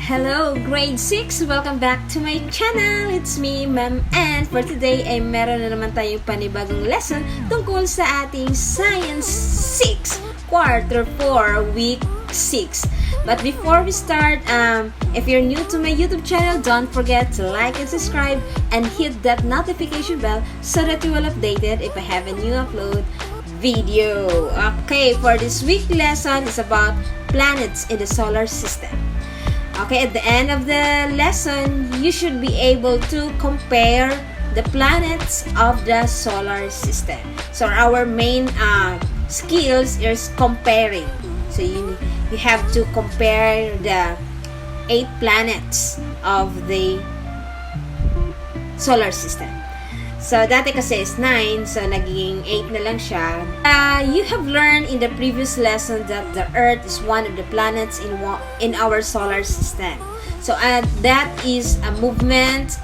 Hello, grade 6! Welcome back to my channel! It's me, Ma'am, and for today ay meron na naman tayong panibagong lesson tungkol sa ating Science 6, Quarter 4, Week 6. But before we start, if you're new to my YouTube channel, don't forget to like and subscribe and hit that notification bell so that you will updated if I have a new upload video. Okay, for this week lesson is about planets in the solar system. Okay, at the end of the lesson, you should be able to compare the planets of the solar system. So our main skills is comparing. So you have to compare the 8 planets of the solar system. So, dati kasi is 9, so naging 8 na lang siya. You have learned in the previous lesson that the Earth is one of the planets in our solar system. So, that is a movement,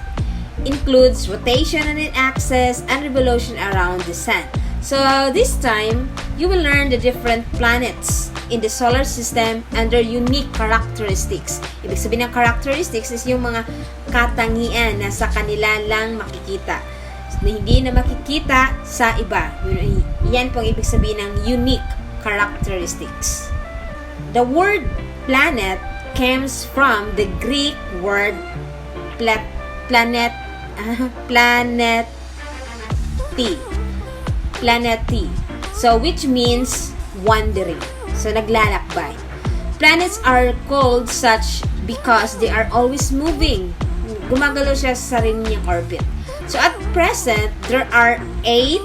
includes rotation on its axis and revolution around the Sun. So, this time, you will learn the different planets in the solar system and their unique characteristics. Ibig sabihin ng characteristics is yung mga katangian na sa kanila lang makikita, na hindi na makikita sa iba. Yan po ang ibig sabihin ng unique characteristics. The word planet comes from the Greek word planeti. So, which means wandering. So, naglalakbay. Planets are called such because they are always moving. Gumagalaw siya sa sarili niyang orbit. So, at present, there are 8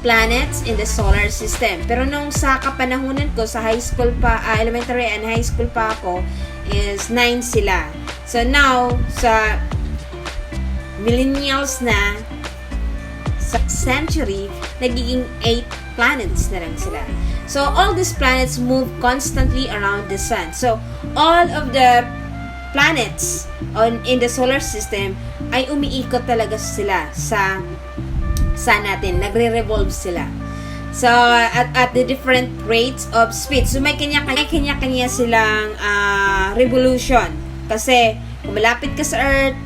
planets in the solar system. Pero nung sa kapanahunan ko, sa high school pa, elementary and high school pa ako, is 9 sila. So, now, sa millennials na, sa century, nagiging 8 planets na lang sila. So, all these planets move constantly around the Sun. So, all of the planets in the solar system ay umiikot talaga sila sa sun natin. Nagre-revolve sila. So, at the different rates of speed. So, may kanya-kanya silang revolution. Kasi, kung malapit ka sa Earth,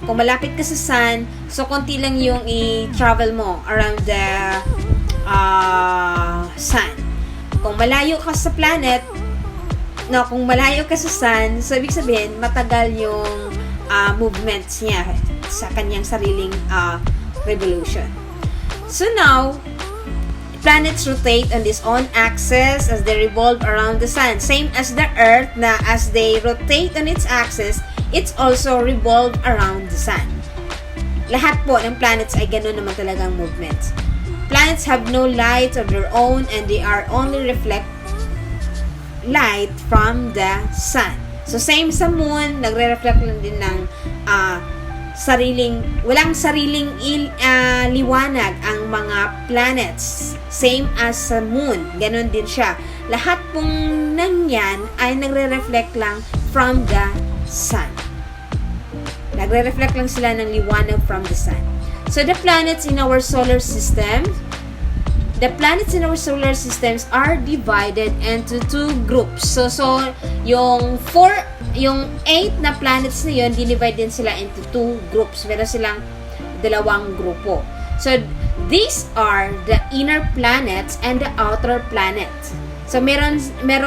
kung malapit ka sa Sun, so, konti lang yung i-travel mo around the Sun. Kung malayo ka sa planet, kung malayo ka sa Sun, so ibig sabihin, matagal yung movements niya sa kanyang sariling revolution. So now, planets rotate on this own axis as they revolve around the Sun. Same as the Earth na as they rotate on its axis, it's also revolve around the Sun. Lahat po ng planets ay gano'n naman talagang movements. Planets have no light of their own and they are only reflect light from the Sun. So, same sa Moon, nagre-reflect lang din ng walang sariling liwanag ang mga planets. Same as sa Moon, ganun din siya. Lahat pong nangyan ay nagre-reflect lang from the Sun. Nagre-reflect lang sila ng liwanag from the Sun. So, the planets in our solar system are divided into 2 groups. So yung 8 na planets na yun, dinivide din sila into 2 groups. Meron silang 2 grupo. So, these are the inner planets and the outer planets. So, merong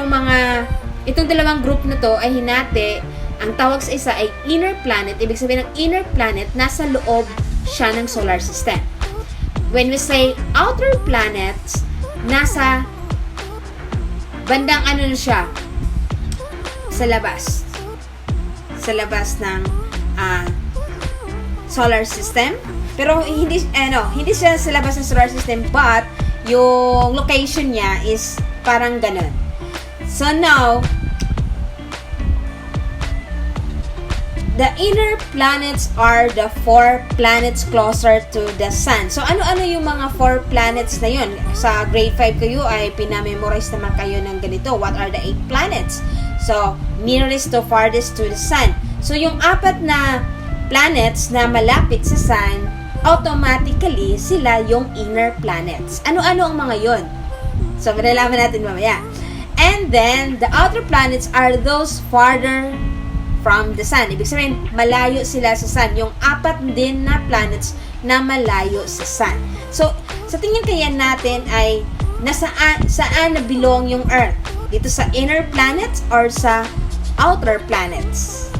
mga, itong 2 group na to ay hinati, ang tawag sa isa ay inner planet. Ibig sabihin ng inner planet, nasa loob siya ng solar system. When we say outer planets, nasa bandang na siya, sa labas ng solar system. Pero hindi siya sa labas ng solar system, but yung location niya is parang ganun. So now, the inner planets are the 4 planets closer to the Sun. So, ano-ano yung mga 4 planets na yun? Sa grade 5 kayo ay pinamemorize naman kayo ng ganito. What are the 8 planets? So, nearest to farthest to the Sun. So, yung 4 na planets na malapit sa Sun, automatically, sila yung inner planets. Ano-ano ang mga yun? So, malalaman natin mamaya. And then, the outer planets are those farther from the Sun. Ibig sabihin, malayo sila sa Sun. Yung 4 din na planets na malayo sa Sun. So, sa tingin kaya natin ay saan na belong yung Earth? Dito sa inner planets or sa outer planets?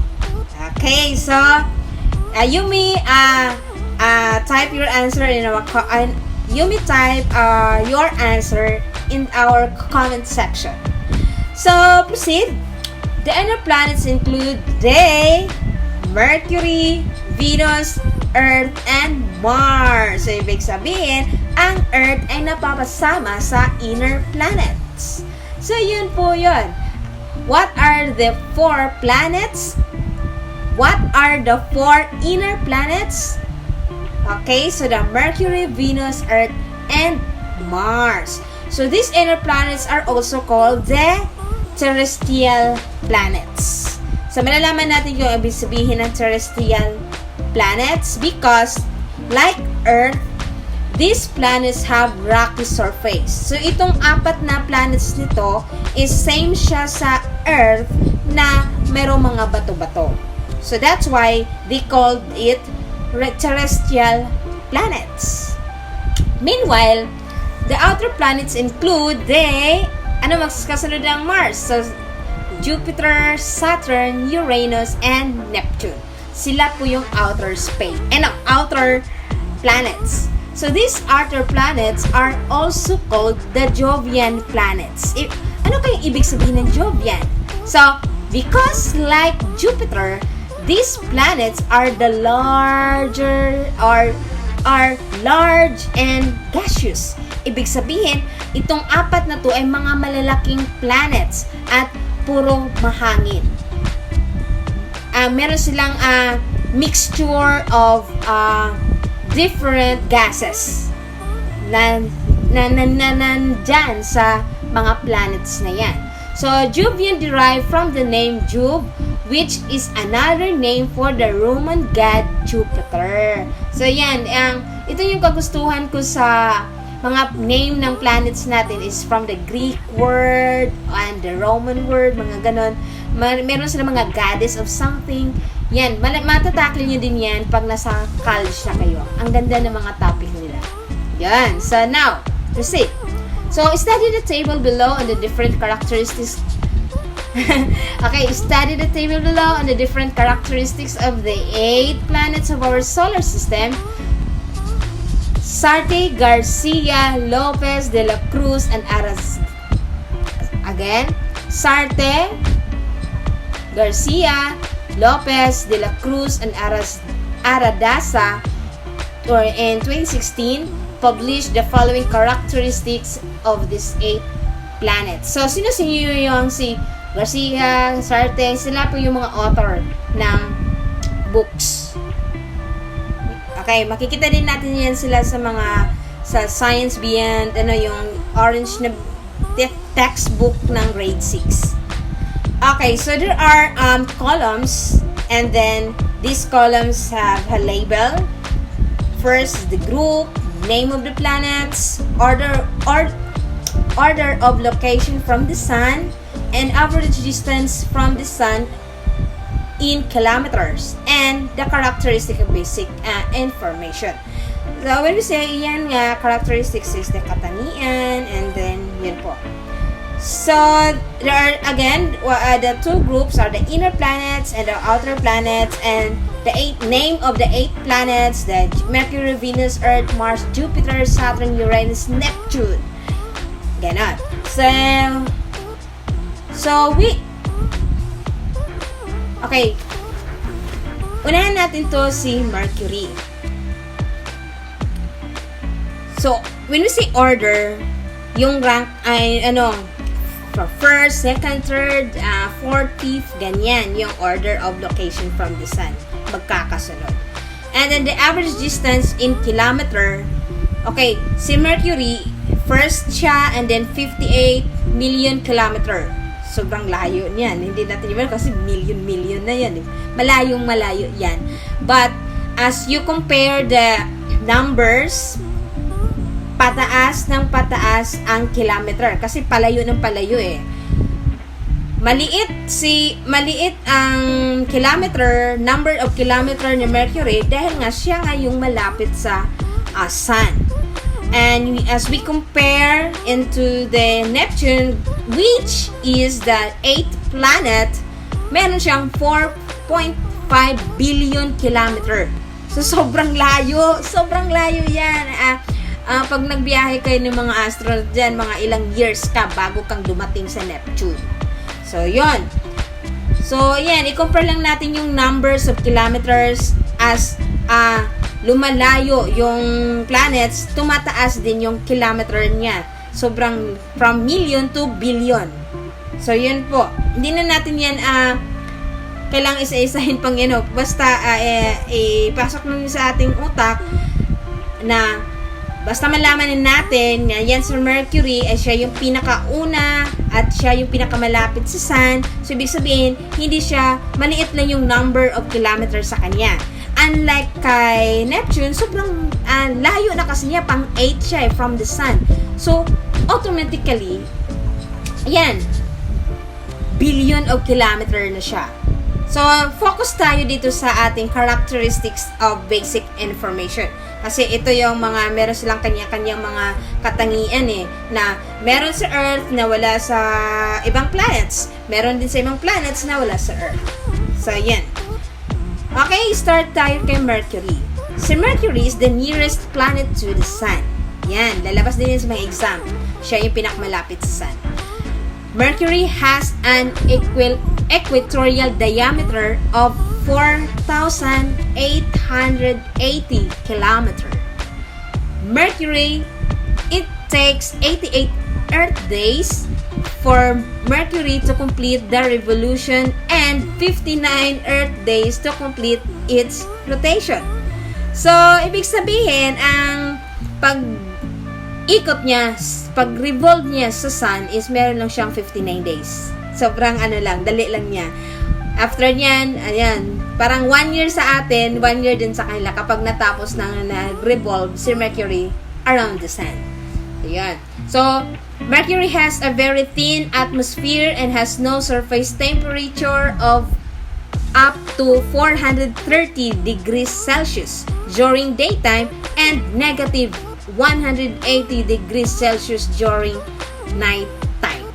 Okay, so you may type your answer in our your answer in our comment section. So, proceed. The inner planets include Mercury, Venus, Earth, and Mars. So, ibig sabihin, ang Earth ay napapasama sa inner planets. So, yun po yun. What are the 4 planets? What are the 4 inner planets? Okay, so the Mercury, Venus, Earth, and Mars. So, these inner planets are also called the Terrestrial Planets. So, malalaman natin yung ibig sabihin ng terrestrial planets because, like Earth, these planets have rocky surface. So, itong 4 na planets nito is same siya sa Earth na merong mga bato-bato. So, that's why they called it terrestrial planets. Meanwhile, the outer planets include magkasunod ng Mars. So, Jupiter, Saturn, Uranus, and Neptune. Sila po yung outer space. Outer planets. So, these outer planets are also called the Jovian planets. Ano kayong ibig sabihin ng Jovian? So, because like Jupiter, these planets are the larger or are large and gaseous. Ibig sabihin, itong 4 na to ay mga malalaking planets at puro mahangin. Meron silang mixture of different gases na nandyan sa mga planets na yan. So, Jovian derived from the name Jove, which is another name for the Roman god Jupiter. So, yan. Ito yung kagustuhan ko sa mga name ng planets natin is from the Greek word and the Roman word, mga ganon. Meron sila mga goddess of something. Yan, matatakil nyo din yan pag nasa college na kayo. Ang ganda ng mga topic nila. Yan. So, now, proceed. So, study the table below on the different characteristics. Okay, study the table below on the different characteristics of the 8 planets of our solar system. Sarte, Garcia, Lopez, De La Cruz, and Aras. Again, Sarte, Garcia, Lopez, De La Cruz, and Aradasa, or in 2016, published the following characteristics of these 8 planets. So, sino-sino yung si Garcia, Sarte, sila po yung mga author ng books. Okay, makikita din natin yan sila sa Science Beyond, yung orange na textbook ng grade 6. Okay, so there are columns, and then these columns have a label. First, the group, name of the planets, order of location from the sun, and average distance from the sun in kilometers, and the characteristic of basic information. So, when we say yan nga, characteristics is the katangian, and then yan po. So, there are, again, the 2 groups are the inner planets and the outer planets, and the 8 name of the 8 planets, the Mercury, Venus, Earth, Mars, Jupiter, Saturn, Uranus, Neptune. Ganon. So, okay. Unahan natin to si Mercury. So, when we say order, yung rank ay for first, second, third, fourth, fifth, ganyan yung order of location from the sun. Magkakasunod. And then the average distance in kilometer. Okay, si Mercury, first siya, and then 58 million kilometer. Sobrang layo niyan. Hindi natin iba kasi million na yan. Malayo yan. But, as you compare the numbers, pataas ng pataas ang kilometer. Kasi palayo ng palayo eh. maliit ang number of kilometer ni Mercury dahil nga siya nga yung malapit sa Sun. And as we compare into the Neptune, which is the 8th planet, meron siyang 4.5 billion kilometer. So sobrang layo yan. Pag nagbiyahe kayo ng mga astronaut dyan, mga ilang years ka bago kang dumating sa Neptune. So, yon. So, yan. I-compare lang natin yung numbers of kilometers as lumalayo yung planets, tumataas din yung kilometer niya. Sobrang from million to billion. So, yun po. Hindi na natin yan kailangang isa-isahin pang basta ipasok lang sa ating utak na basta malaman natin na yan sa Mercury ay siya yung pinakauna at siya yung pinakamalapit sa Sun. So, ibig sabihin, hindi siya, maliit lang yung number of kilometers sa kanya. Unlike kay Neptune, sobrang layo na kasi niya, pang 8 siya from the Sun. So, automatically, yan, billion of kilometer na siya. So, focus tayo dito sa ating characteristics of basic information. Kasi ito yung meron silang kanya-kanyang mga katangian na meron sa Earth na wala sa ibang planets. Meron din sa ibang planets na wala sa Earth. So, yan. Okay, start tayo kay Mercury. Si Mercury is the nearest planet to the Sun. Yan, lalabas din sa mga exam. Siya yung pinakamalapit sa Sun. Mercury has an equatorial diameter of 4,880 kilometers. Mercury, it takes 88 Earth days for Mercury to complete the revolution and 59 Earth days to complete its rotation. So, ibig sabihin, ang pag-ikot niya, pag-revolve niya sa Sun is meron lang siyang 59 days. Sobrang dali lang niya. After niyan, ayan, parang 1 year sa atin, 1 year din sa kanila kapag natapos nang nag-revolve si Mercury around the Sun. Ayan. So, Mercury has a very thin atmosphere and has no surface temperature of up to 430 degrees Celsius during daytime and negative 180 degrees Celsius during night time.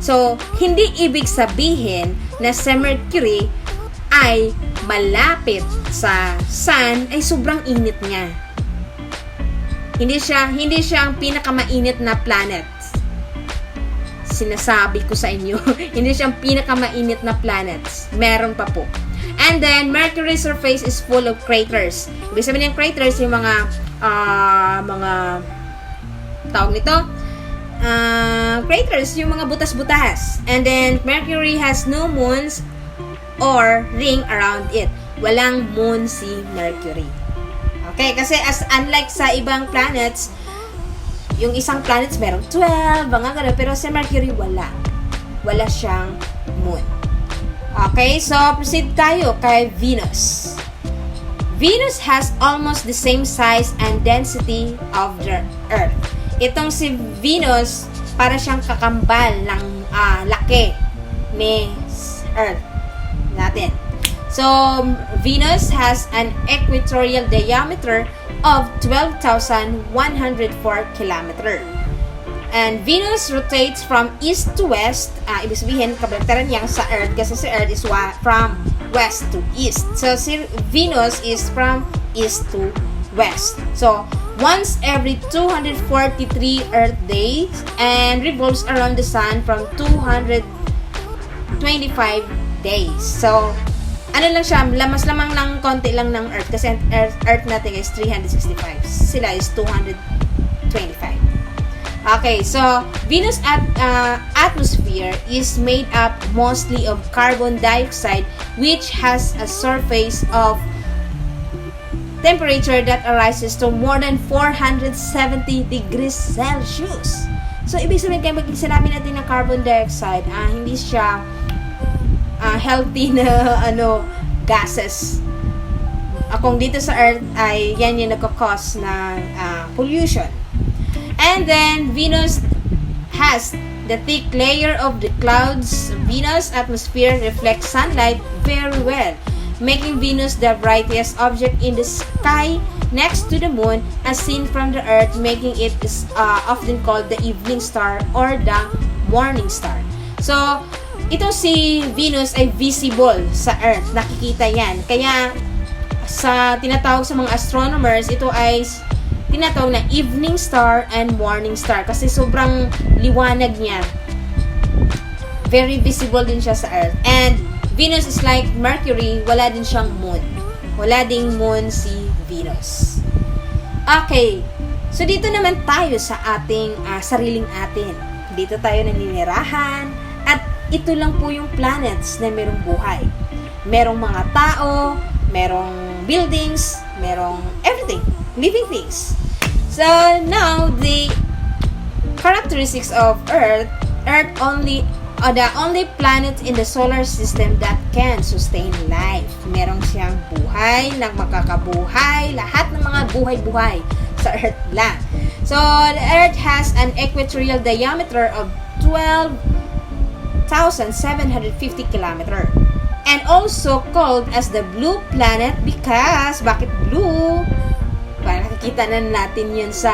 So, hindi ibig sabihin na sa Mercury ay malapit sa Sun ay sobrang init niya. Hindi siya ang pinakamainit na planet. Sinasabi ko sa inyo, hindi siya ang pinakamainit na planets. Meron pa po. And then, Mercury's surface is full of craters. Ibig sabihin ng craters, yung mga tawag nito, craters, yung mga butas-butas. And then, Mercury has no moons or ring around it. Walang moon si Mercury. Okay, kasi unlike sa ibang planets, yung isang planets merong 12, mga gano'n, pero sa Mercury wala. Wala siyang moon. Okay, so proceed tayo kay Venus. Venus has almost the same size and density of the Earth. Itong si Venus, para siyang kakambal ng laki ni Earth natin. So, Venus has an equatorial diameter of 12,104 kilometers. And Venus rotates from east to west. Ibig sabihin, kabaliktaran niya sa Earth kasi si Earth is from west to east. So, si Venus is from east to west. So, once every 243 Earth days and revolves around the Sun from 225 days. So, ano lang siya, lamas-lamang ng konti lang ng Earth kasi Earth natin is 365. Sila is 225. Okay, so Venus atmosphere is made up mostly of carbon dioxide which has a surface of temperature that rises to more than 470 degrees Celsius. So, ibig sabihin kayo sinabi natin ng carbon dioxide, hindi siya healthy na gases. Kung dito sa Earth ay yan yung nagkakos ng pollution. And then Venus has The thick layer of the clouds, Venus' atmosphere reflects sunlight very well, making Venus the brightest object in the sky next to the moon as seen from the Earth, making it often called the evening star or the morning star. So, ito si Venus ay visible sa Earth. Nakikita yan. Kaya, tinatawag sa mga astronomers, ito ay tinatawag na evening star and morning star kasi sobrang liwanag niya. Very visible din siya sa Earth. And Venus is like Mercury, wala din siyang moon. Wala ding moon si Venus. Okay. So dito naman tayo sa ating sariling atin. Dito tayo naninirahan at ito lang po yung planets na merong buhay. Merong mga tao, merong buildings, merong everything, living things. So now the characteristics of Earth the only planet in the solar system that can sustain life. Merong siyang buhay, makakabuhay, lahat ng mga buhay-buhay sa Earth lang. So the Earth has an equatorial diameter of 12,750 km and also called as the blue planet because bakit blue? Nakikita na natin yun sa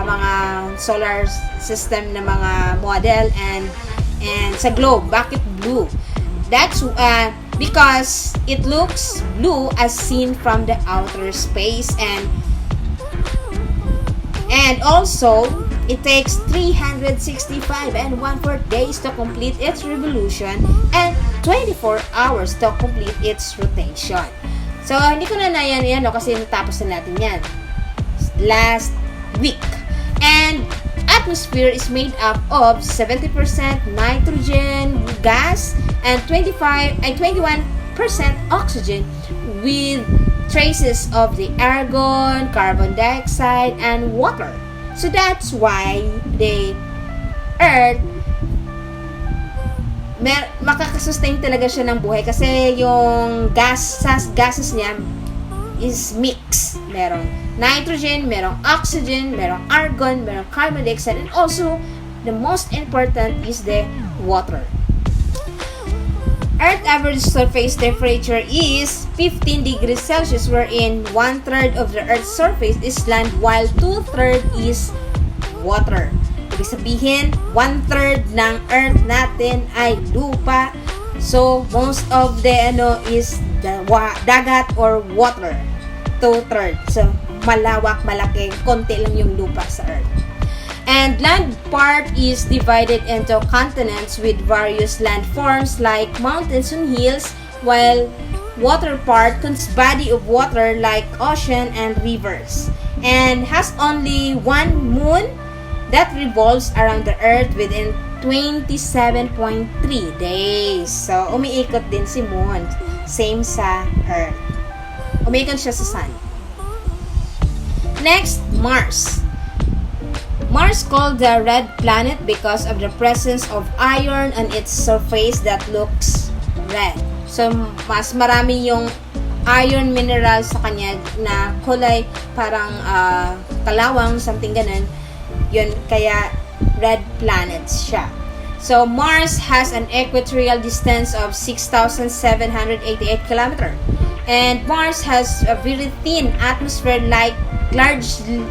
mga solar system na mga model and sa globe. Bakit blue? That's because it looks blue as seen from the outer space and also it takes 365 and 1/4 days to complete its revolution and 24 hours to complete its rotation. So, hindi ko na yan kasi natapos na natin yan last week. And atmosphere is made up of 70% nitrogen gas and 21% oxygen with traces of the argon, carbon dioxide, and water. So that's why the Earth makakasustain talaga siya ng buhay kasi yung gases niya is mix. Merong nitrogen, merong oxygen, merong argon, merong carbon dioxide, and also the most important is the water. Earth average surface temperature is 15 degrees Celsius, wherein 1/3 of the Earth's surface is land while 2/3 is water. Ibig sabihin, 1/3 ng Earth natin ay lupa. So, most of the is the dagat or water. 2/3. So, malawak, malaki, konti lang yung lupa sa Earth. And land part is divided into continents with various landforms like mountains and hills, while water part consists body of water like ocean and rivers, and has only one moon that revolves around the Earth within 27.3 days. So, umiikot din si Moon. Same sa Earth. Umiikot siya sa Sun. Next, Mars. Mars called the red planet because of the presence of iron on its surface that looks red. So, mas marami yung iron mineral sa kanya na kulay parang kalawang, something ganun. Yun, kaya red planet siya. So, Mars has an equatorial distance of 6,788 km. And Mars has a very thin atmosphere like largely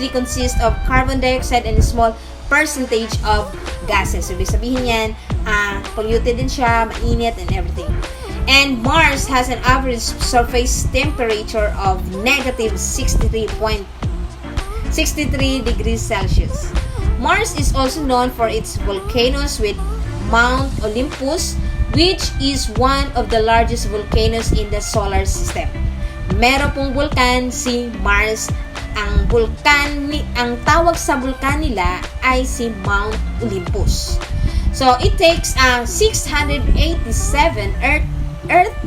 consists of carbon dioxide and a small percentage of gases. So, ibig sabihin yan, polluted din siya, mainit and everything. And Mars has an average surface temperature of negative 63 degrees Celsius. Mars is also known for its volcanoes with Mount Olympus, which is one of the largest volcanoes in the solar system. Meron pong vulkan si Mars. Ang tawag sa vulkan nila ay si Mount Olympus. So, it takes 687 Earth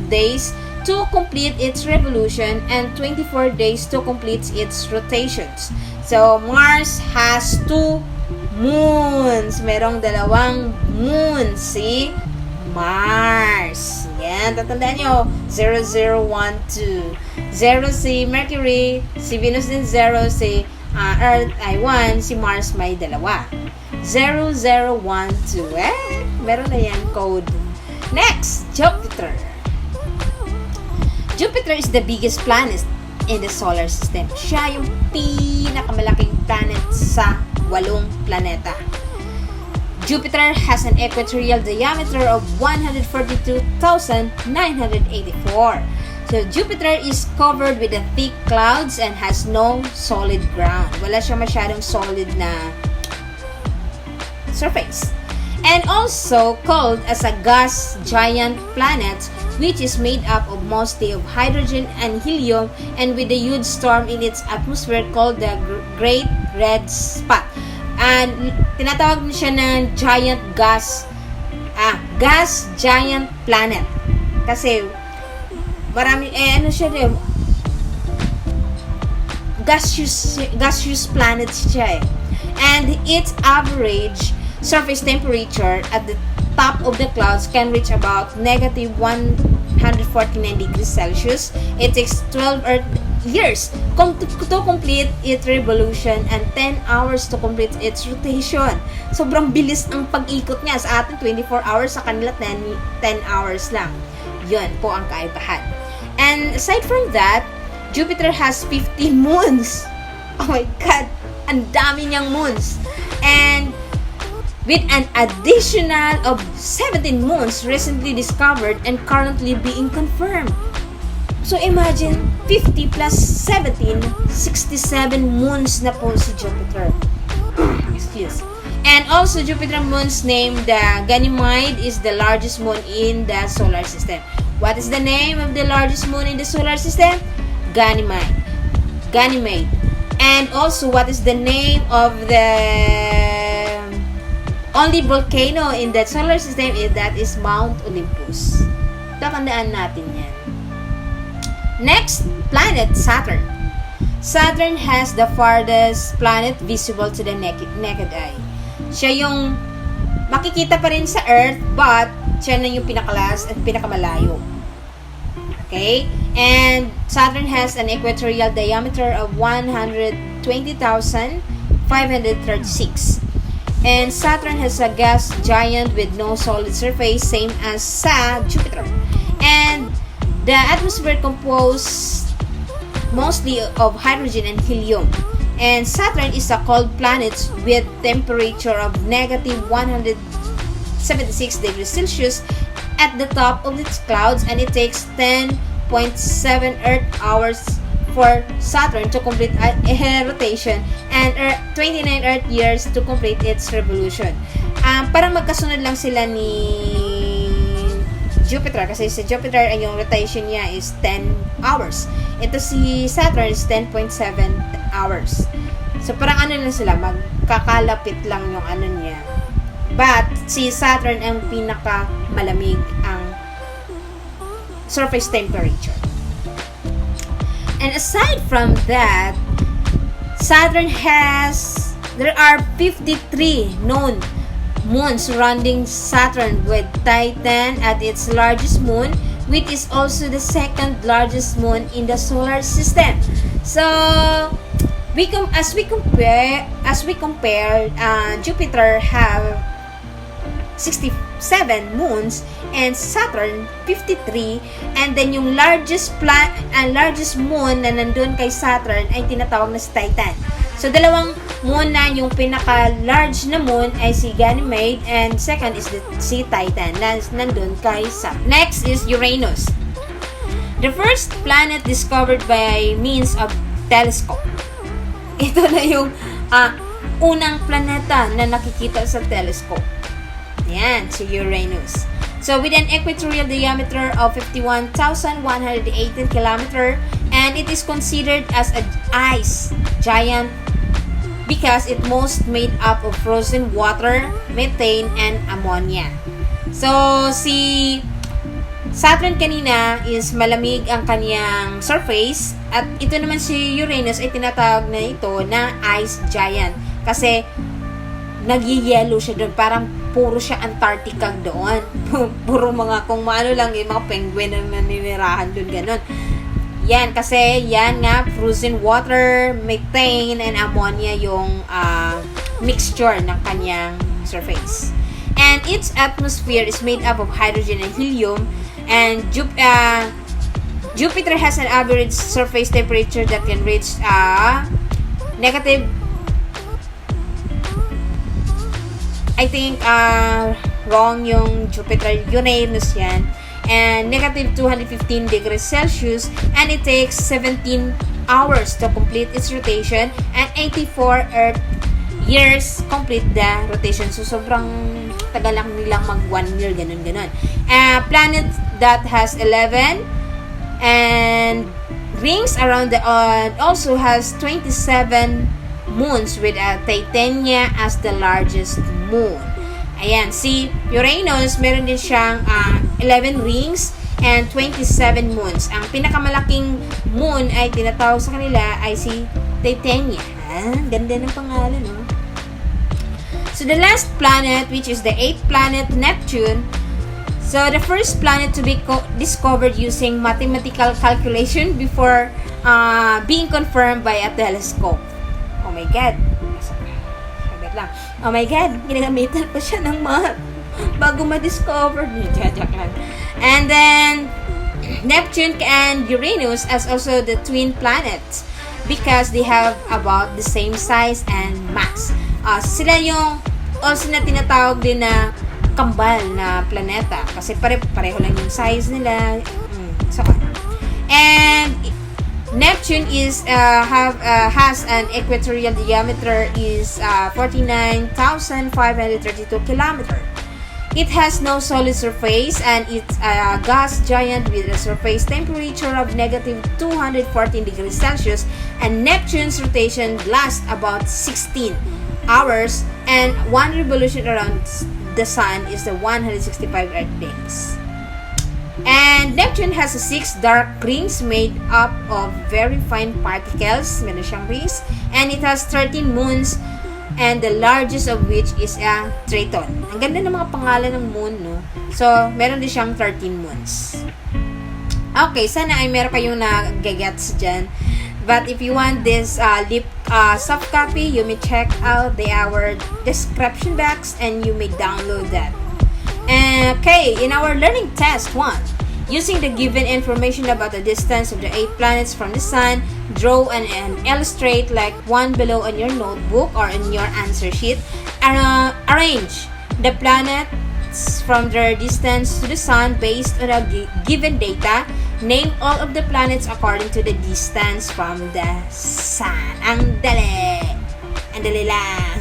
days to complete its revolution and 24 days to complete its rotations. So, Mars has 2 moons. Merong 2 moons si Mars. Yan, tatandaan nyo. 0012. 0 si Mercury, si Venus din 0, si Earth ay 1, si Mars may 2. 0012. Meron na yan code. Next, Jupiter. Jupiter is the biggest planet in the solar system. Siya yung pinakamalaking planet sa 8 planeta. Jupiter has an equatorial diameter of 142,984. So, Jupiter is covered with thick clouds and has no solid ground. Wala siya masyadong solid na surface. And also called as a gas giant planet, which is made up of mostly of hydrogen and helium, and with a huge storm in its atmosphere called the Great Red Spot. And tinatawag niya siya ng gas giant planet. Kasi marami siya din, gaseous planet siya eh. And its average surface temperature at the top of the clouds can reach about negative 149 degrees Celsius. It takes 12 Earth years to complete its revolution and 10 hours to complete its rotation. Sobrang bilis ang pag-ikot niya. Sa atin, 24 hours. Sa kanila, 10 hours lang. Yun po ang kaibahan. And aside from that, Jupiter has 15 moons. Oh my God! Ang dami niyang moons. And with an additional of 17 moons recently discovered and currently being confirmed. So imagine, 50 plus 17, 67 moons na po si Jupiter. Excuse. And also, Jupiter moons named Ganymede is the largest moon in the solar system. What is the name of the largest moon in the solar system? Ganymede. And also, what is the name of the only volcano in the solar system? That is Mount Olympus. Tatandaan natin yan. Next, planet Saturn. Saturn has the farthest planet visible to the naked eye. Siya yung makikita pa rin sa Earth, but siya na yung pinakalas at pinakamalayo. Okay? And Saturn has an equatorial diameter of 120,536. And Saturn has a gas giant with no solid surface, same as sa Jupiter. And the atmosphere composed mostly of hydrogen and helium. And Saturn is a cold planet with temperature of negative 176 degrees Celsius at the top of its clouds, and it takes 10.7 Earth hours for Saturn to complete a rotation and 29 Earth years to complete its revolution. Parang magkasunod lang sila ni Jupiter, kasi si Jupiter ay yung rotation niya is 10 hours. Ito si Saturn is 10.7 hours. So parang ano lang sila, magkakalapit lang yung ano niya. But si Saturn ang pinaka malamig ang surface temperature. And aside from that, there are 53 known moons surrounding Saturn, with Titan at its largest moon, which is also the second largest moon in the solar system. So, as we compare, Jupiter have 67 moons and Saturn 53, and then yung largest moon na nandun kay Saturn ay tinatawag na si Titan. So, dalawang moon na, yung pinaka-large na moon ay si Ganymede, and second is si Titan na nandun kay Saturn. Next is Uranus. The first planet discovered by means of telescope. Ito na yung unang planeta na nakikita sa telescope. Yan, si Uranus. So, with an equatorial diameter of 51,118 km, and it is considered as an ice giant because it most made up of frozen water, methane, and ammonia. So, si Saturn kanina is malamig ang kaniyang surface, at ito naman si Uranus ay tinatawag na ito na ice giant kasi nag-yellow siya doon, parang puro siya Antarctica doon. Puro mga kung maano lang yung mga penguin na naninirahan doon, ganun. Yan, kasi yan nga, frozen water, methane, and ammonia yung mixture ng kanyang surface. And its atmosphere is made up of hydrogen and helium. And Jupiter has an average surface temperature that can reach negative, I think wrong yung Jupiter, Uranus yan, and negative 215 degrees Celsius, and it takes 17 hours to complete its rotation and 84 Earth years complete the rotation. So sobrang tagal lang nilang mag 1 year, ganun. Planet that has 11 and rings around the Earth also has 27 moons with Titania as the largest moon. Ayan, si Uranus, meron din siyang 11 rings and 27 moons. Ang pinakamalaking moon ay tinatawag sa kanila ay si Titania. Ganda ng pangalan, no? So the last planet, which is the 8th planet, Neptune. So the first planet to be discovered using mathematical calculation before being confirmed by a telescope. Oh my God. Sagad lang. Oh my God. Ginagamitan ko siya ng math bago ma-discover. And then Neptune and Uranus as also the twin planets because they have about the same size and mass. Sila yung also na tinatawag din na kambal na planeta kasi pareho lang yung size nila. And Neptune has an equatorial diameter is 49,532 kilometers. It has no solid surface and it's a gas giant with a surface temperature of negative 214 degrees Celsius, and Neptune's rotation lasts about 16 hours and one revolution around the Sun is the 165 Earth days. And Neptune has 6 dark rings made up of very fine particles, meron siyang rings, and it has 13 moons, and the largest of which is a Triton. Ang ganda ng mga pangalan ng moon, no? So, meron din siyang 13 moons. Okay, sana ay meron kayong nagagets dyan. But if you want this soft copy, you may check out our description box and you may download that. Okay, in our learning test 1, using the given information about the distance of the 8 planets from the Sun, draw and illustrate like one below on your notebook or in your answer sheet. Arrange the planets from their distance to the Sun based on a given data. Name all of the planets according to the distance from the Sun. Ang dali! Ang dali lang!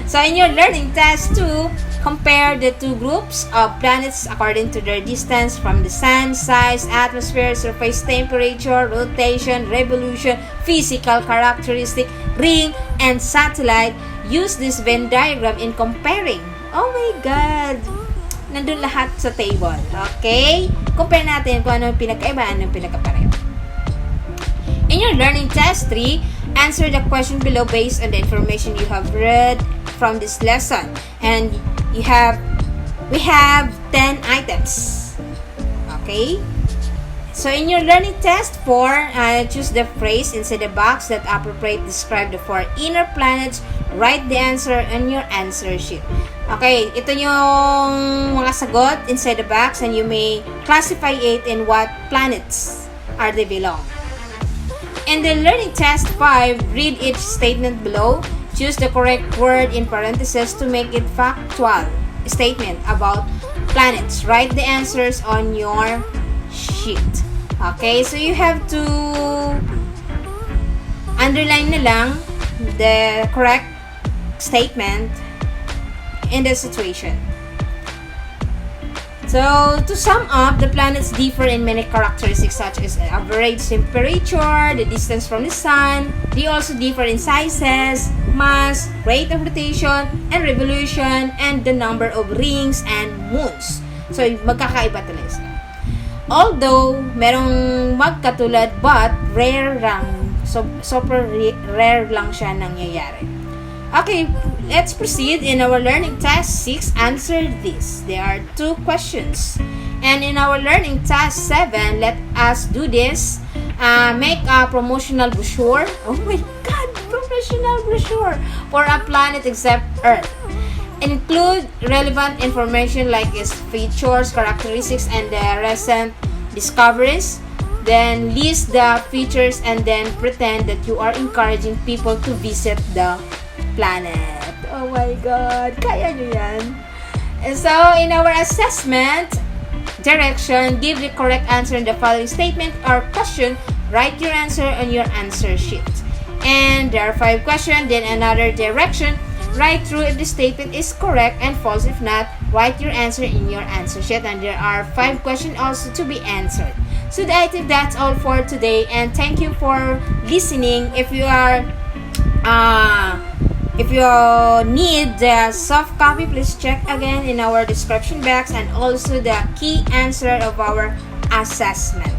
So, in your learning test 2, compare the two groups of planets according to their distance from the Sun, size, atmosphere, surface temperature, rotation, revolution, physical characteristic, ring, and satellite. Use this Venn diagram in comparing. Oh my God! Nandun lahat sa table. Okay? Compare natin kung ano yung pinagkaiba, ano yung pinagkapareho. In your learning test 3, answer the question below based on the information you have read from this lesson. And we have 10 items. Okay? So in your learning test 4, choose the phrase inside the box that appropriate describe the 4 inner planets. Write the answer on your answer sheet. Okay, ito yung mga sagot inside the box and you may classify it in what planets are they belong. In the learning test 5, read each statement below. Choose the correct word in parentheses to make it factual statement about planets. Write the answers on your sheet. Okay, so you have to underline na lang the correct statement in the situation. So, to sum up, the planets differ in many characteristics such as average temperature, the distance from the Sun. They also differ in sizes, mass, rate of rotation, and revolution, and the number of rings and moons. So, magkakaiba talaga sila. Although, merong magkatulad, but rare lang. Super rare lang siya nangyayari. Okay, let's proceed. In our learning task 6, answer this. There are 2 questions. And in our learning task 7, let us do this. Make a promotional brochure. Oh my God! professional brochure for a planet except Earth. Include relevant information like its features, characteristics, and the recent discoveries. Then list the features and then pretend that you are encouraging people to visit the planet. Oh my God! Kaya nyo yan? And so, in our assessment direction, give the correct answer in the following statement or question. Write your answer on your answer sheet. And there are 5 questions, then another direction. Write through if the statement is correct and false. If not, write your answer in your answer sheet. And there are 5 questions also to be answered. So I think that's all for today. And thank you for listening. If you need the soft copy, please check again in our description box and also the key answer of our assessment.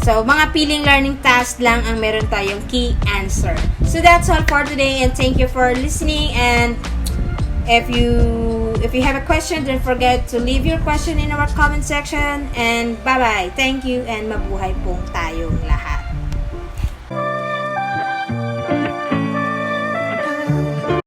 So, mga piling learning task lang ang meron tayong key answer. So, that's all for today and thank you for listening. And if you have a question, don't forget to leave your question in our comment section. And bye-bye. Thank you and mabuhay pong tayong lahat.